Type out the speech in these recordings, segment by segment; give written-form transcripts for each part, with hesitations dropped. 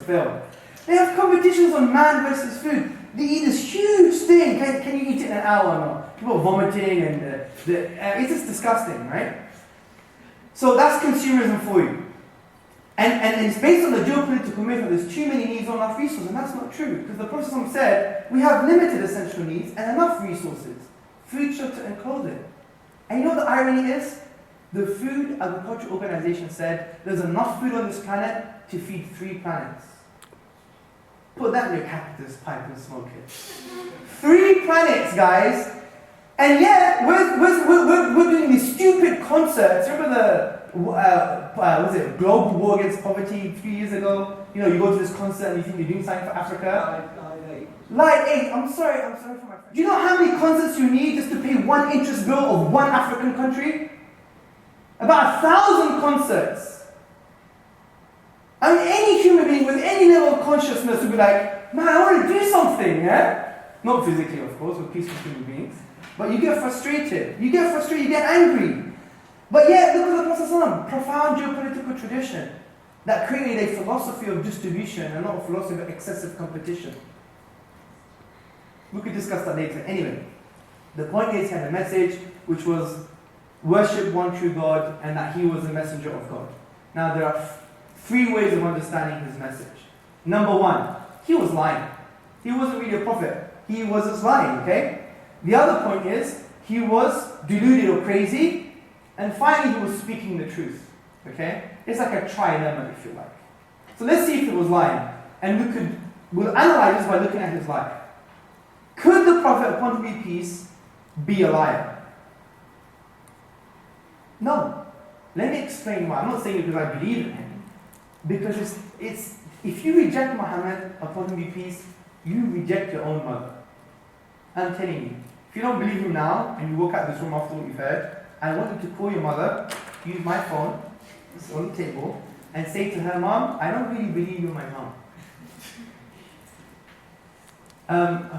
failed. They have competitions on man versus food. They eat this huge thing. Can you eat it in an hour or not? People are vomiting and it's just disgusting, right? So that's consumerism for you. And it's based on the geopolitical myth that there's too many needs, not enough resources, and that's not true. Because the Prophet said, we have limited essential needs and enough resources. Food, shelter, and clothing. And you know what the irony is? The Food Agriculture Organization said, there's enough food on this planet to feed 3 planets. Put that in your capitalist pipe and smoke it. 3 planets, guys! And yet, we're doing these stupid concerts. Remember the Global War Against Poverty a few years ago? You know, you go to this concert and you think you're doing something for Africa. Light 8. I'm sorry for my friend. Do you know how many concerts you need just to pay one interest bill of one African country? About 1,000 concerts. I mean, any human being with any level of consciousness would be like, man, I want to do something, yeah? Not physically, of course, we're peaceful human beings. But you get frustrated, you get angry. But yet, look at the Prophet, profound geopolitical tradition that created a philosophy of distribution and not a philosophy of excessive competition. We could discuss that later. Anyway, the point is he had a message which was worship one true God and that he was a messenger of God. Now there are 3 ways of understanding his message. Number 1, he was lying. He wasn't really a prophet. He was just lying, okay? The other point is, he was deluded or crazy, and finally he was speaking the truth, okay? It's like a trilemma, if you like. So let's see if it was lying. And we'll analyze this by looking at his life. Could the Prophet, upon him be peace, be a liar? No. Let me explain why. I'm not saying it because I believe in him. Because it's if you reject Mohammed, upon him be peace, you reject your own mother. I'm telling you. If you don't believe him now, and you walk out this room after what you've heard, I want you to call your mother, use my phone, it's on the table, and say to her, Mom, I don't really believe you're my mom.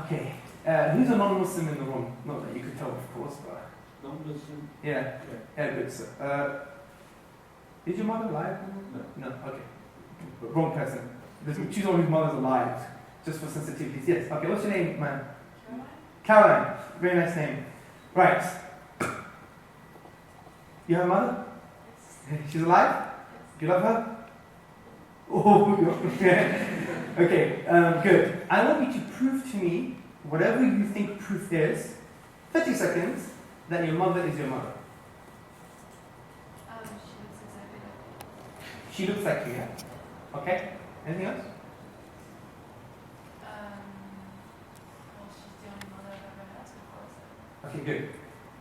Okay. Who's a non-Muslim in the room? Not that you could tell, of course, but... Non-Muslim? Yeah, good, sir. Is your mother alive? No. Okay. Wrong person. Choose one whose mother's alive, just for sensitivities. Yes. Okay, what's your name, man? Caroline. Very nice name. Right. You have a mother? She's alive? Do you love her? Oh, okay, good. I want you to prove to me, whatever you think proof is, 30 seconds, that your mother is your mother. She looks like you, yeah? Okay. Anything else? Well, she's the only mother I've ever had before. Okay, good.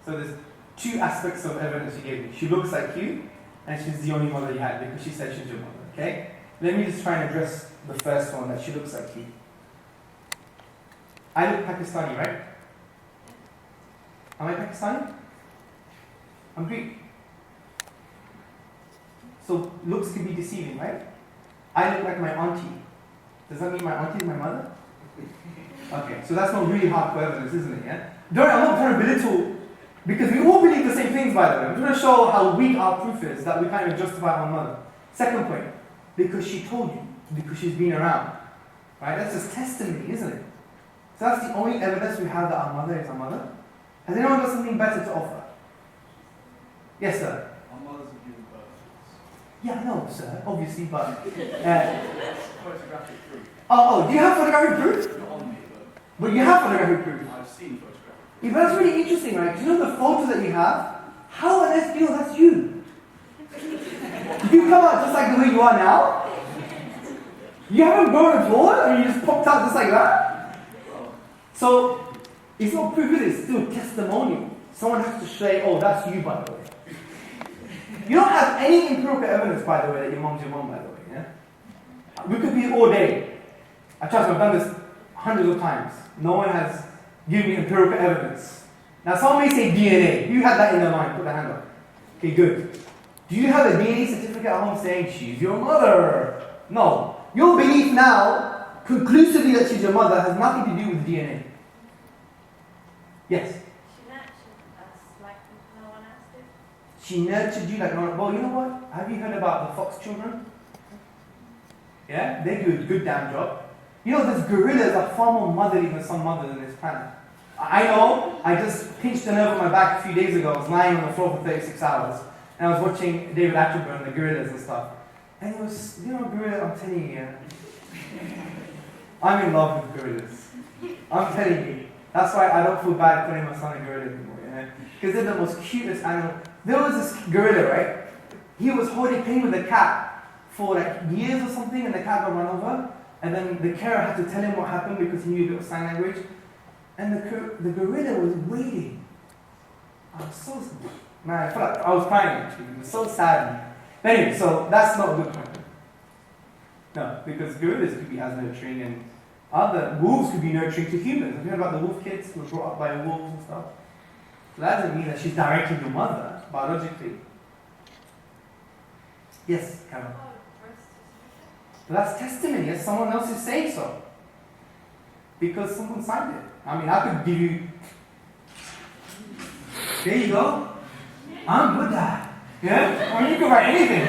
So there's 2 aspects of evidence you gave me. She looks like you, and she's the only mother you had because she said she's your mother, okay? Let me just try and address the first one, that she looks like you. I look Pakistani, right? Am I Pakistani? I'm Greek. So looks can be deceiving, right? I look like my auntie. Does that mean my auntie is my mother? Okay, so that's not really hardcore evidence, isn't it, yeah? Don't, I'm not trying to belittle, because we all believe the same things, by the way. I'm trying to show how weak our proof is, that we can't even justify our mother. Second point, because she told you, because she's been around. Right? That's just testimony, isn't it? So that's the only evidence we have that our mother is our mother. Has anyone got something better to offer? Yes, sir? Our mothers have given birth. Yeah, I know, sir, obviously, but... Photographic proof. Oh, do you have photographic proof? Not on me, But you have photographic proof. I've seen photographic proof. Yeah, but that's really interesting, right? Because you know the photos that you have? How on earth do you know that's you? Did you come out just like the way you are now? You haven't grown at all? I mean, you just popped out just like that? So, it's not proof, is it? It's still testimonial. Someone has to say, oh, that's you, by the way. You don't have any empirical evidence, by the way, that your mom's your mom, by the way. Yeah? We could be here all day. I trust me, I've done this hundreds of times. No one has given me empirical evidence. Now, someone may say DNA. You had that in their mind. Put the hand up. Okay, good. Do you have a DNA certificate at home saying she's your mother? No. Your belief now, conclusively that she's your mother, has nothing to do with DNA. Yes? She nurtured us like no one else did. She nurtured you like no one. Well, you know what? Have you heard about the fox children? Yeah, they do a good damn job. You know, these gorillas are far more motherly than some mothers on this planet. I know, I just pinched a nerve on my back a few days ago. I was lying on the floor for 36 hours. And I was watching David Attenborough and the gorillas and stuff. And it was, you know, gorilla, I'm telling you, yeah. I'm in love with gorillas. I'm telling you. That's why I don't feel bad calling my son a gorilla anymore, yeah. Because they're the most cutest animal. There was this gorilla, right? He was playing with a cat for like years or something, and the cat got run over. And then the carer had to tell him what happened because he knew a bit of sign language. And the gorilla was waiting. I was so, man, I felt like I was crying actually. It was so sad. But anyway, so that's not a good point. No, because gorillas could be as nurturing, and other wolves could be nurturing to humans. Have you heard about the wolf kids who were brought up by wolves and stuff? So that doesn't mean that she's directly your mother, biologically. Yes, Karen. But that's testimony. That's someone else is saying so. Because someone signed it. I mean, I could give you. There you go. I'm good at that. Yeah? I mean, you can write anything.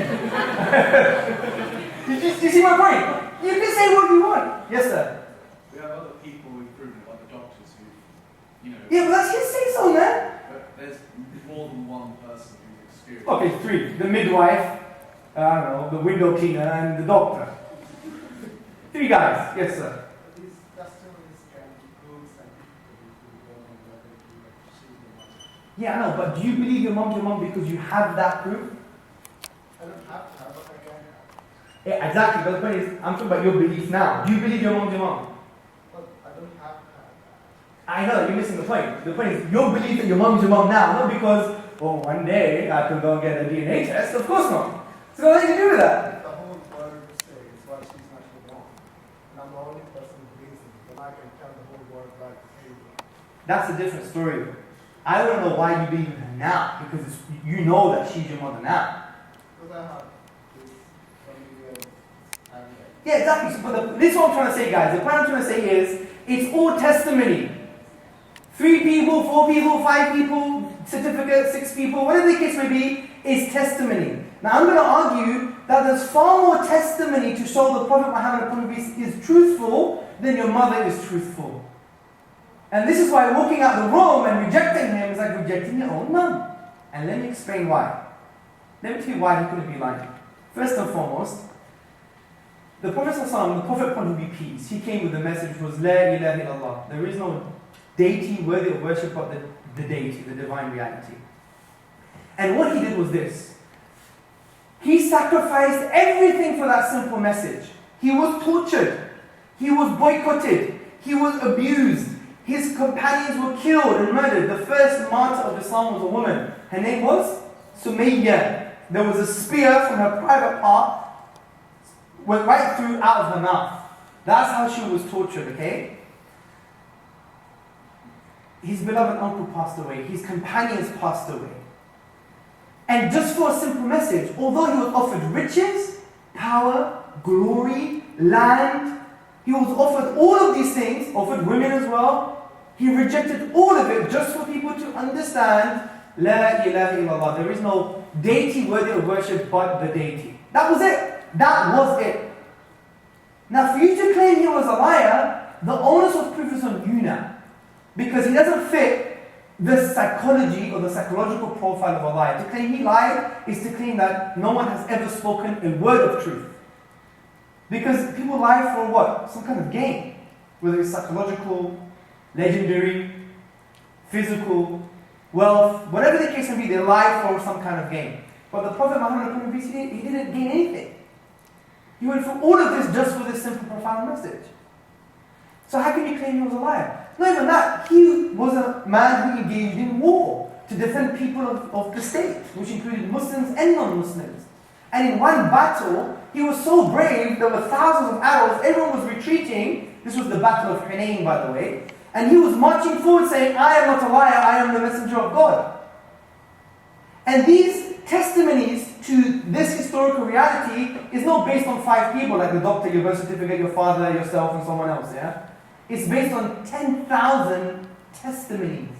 you see my point? You can say what you want. Yes, sir. We have other people who've proven it, like the doctors who, Yeah, but that's his say so, man. But there's more than one person who's experienced. Okay, 3. The midwife, I don't know, the window cleaner, and the doctor. 3 guys. Yes, sir. These testimonies can prove scientifically to the government whether you see the mother. Yeah, I know, but do you believe your mom's your mom because you have that proof? I don't have to have, but I can have. Yeah, exactly. But the point is, I'm talking about your belief now. Do you believe your mom's your mom? But I don't have to have that. I know, you're missing the point. The point is, your belief that your mom's your mom now, not because, oh, one day I can go and get a DNA test. Of course not. It's got nothing to do with that. If the whole world says why she's not your mom, and I'm the only person who believes in it, then I can tell the whole world like, hey, That's a different story. I don't know why you believe in her now, because you know that she's your mother now. because I have this familiar and Yeah, exactly. So, but this is what I'm trying to say, guys. The point I'm trying to say is, it's all testimony. 3 people, 4 people, 5 people, certificate, 6 people, whatever the case may be, is testimony. Now I'm going to argue that there's far more testimony to show the Prophet Muhammad is truthful than your mother is truthful. And this is why walking out the room and rejecting him is like rejecting your own mum. And let me explain why. Let me tell you why he couldn't be lying. First and foremost, the Prophet ﷺ, the Prophet upon whom be peace, he came with the message which was La ilaha illallah. There is no deity worthy of worship but the deity, the divine reality. And what he did was this. He sacrificed everything for that simple message. He was tortured. He was boycotted. He was abused. His companions were killed and murdered. The first martyr of Islam was a woman. Her name was Sumayyah. There was a spear from her private part, went right through out of her mouth. That's how she was tortured, okay? His beloved uncle passed away. His companions passed away. And just for a simple message, although he was offered riches, power, glory, land, he was offered all of these things, offered women as well, he rejected all of it just for people to understand La ilaha illallah. There is no deity worthy of worship but the deity. That was it. That was it. Now for you to claim he was a liar, the onus of proof is on you now. Because he doesn't fit the psychology or the psychological profile of a liar. To claim he lied is to claim that no one has ever spoken a word of truth. Because people lie for what? Some kind of gain. Whether it's psychological, legendary, physical, wealth, whatever the case may be, they lie for some kind of gain. But the Prophet Muhammad, he didn't gain anything. He went through all of this just for this simple, profound message. So how can you claim he was a liar? Not even that, he was a man who engaged in war to defend people of the state, which included Muslims and non-Muslims. And in one battle, he was so brave, there were thousands of arrows, everyone was retreating. This was the Battle of Hunayn, by the way. And he was marching forward saying, I am not a liar, I am the messenger of God. And these testimonies to this historical reality is not based on 5 people, like the doctor, your birth certificate, your father, yourself, and someone else, yeah? It's based on 10,000 testimonies.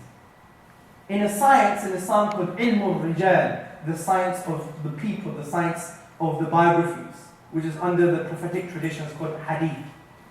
In a science in Islam called Ilm al-Rijal, the science of the people, the science of the biographies. which is under the prophetic traditions called hadith.